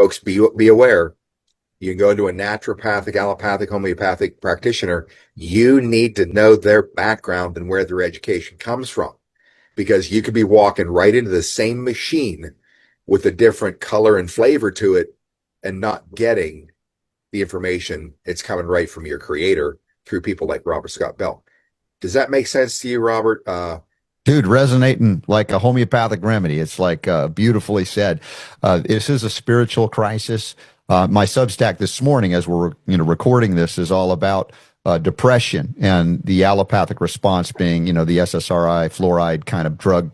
folks, be aware. You go to a naturopathic, allopathic, homeopathic practitioner, you need to know their background and where their education comes from, because you could be walking right into the same machine with a different color and flavor to it and not getting the information. It's coming right from your creator through people like Robert Scott Bell. Does that make sense to you, Robert? Dude, resonating like a homeopathic remedy. It's like beautifully said. This is a spiritual crisis. My Substack this morning, as we're recording this, is all about depression and the allopathic response being the SSRI fluoride kind of drug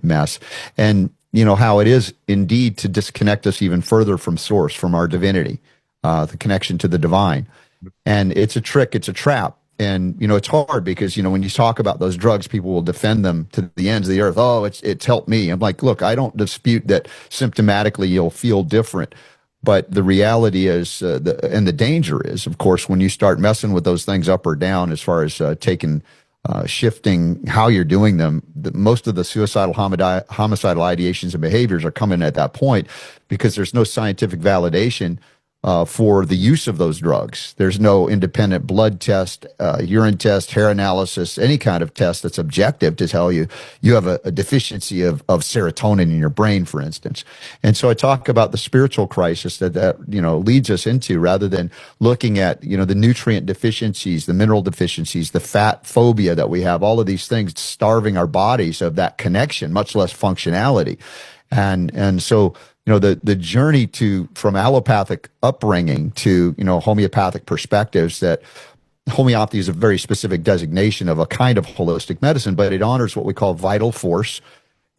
mess, and how it is indeed to disconnect us even further from source, from our divinity, the connection to the divine. And it's a trick, it's a trap. And, it's hard because, when you talk about those drugs, people will defend them to the ends of the earth. Oh, it's helped me. I'm like, look, I don't dispute that symptomatically you'll feel different. But the reality is, and the danger is, of course, when you start messing with those things up or down, as far as shifting how you're doing them, most of the suicidal, homicidal ideations and behaviors are coming at that point because there's no scientific validation for the use of those drugs. There's no independent blood test, urine test, hair analysis, any kind of test that's objective to tell you have a deficiency of serotonin in your brain, for instance. And so I talk about the spiritual crisis that leads us into, rather than looking at the nutrient deficiencies, the mineral deficiencies, the fat phobia that we have, all of these things starving our bodies of that connection, much less functionality. And so the journey from allopathic upbringing to, homeopathic perspectives, that homeopathy is a very specific designation of a kind of holistic medicine, but it honors what we call vital force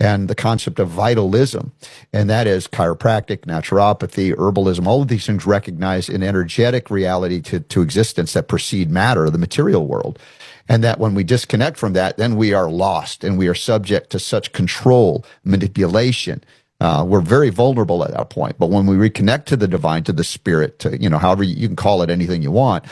and the concept of vitalism. And that is chiropractic, naturopathy, herbalism, all of these things recognize an energetic reality to existence that precede matter, the material world. And that when we disconnect from that, then we are lost and we are subject to such control, manipulation. We're very vulnerable at that point. But when we reconnect to the divine, to the spirit, to, however you can call it anything you want,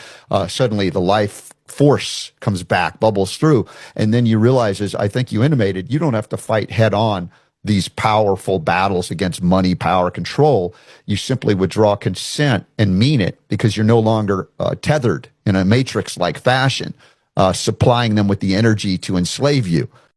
suddenly the life force comes back, bubbles through. And then you realize, as I think you intimated, you don't have to fight head on these powerful battles against money, power, control. You simply withdraw consent and mean it, because you're no longer tethered in a matrix-like fashion, supplying them with the energy to enslave you.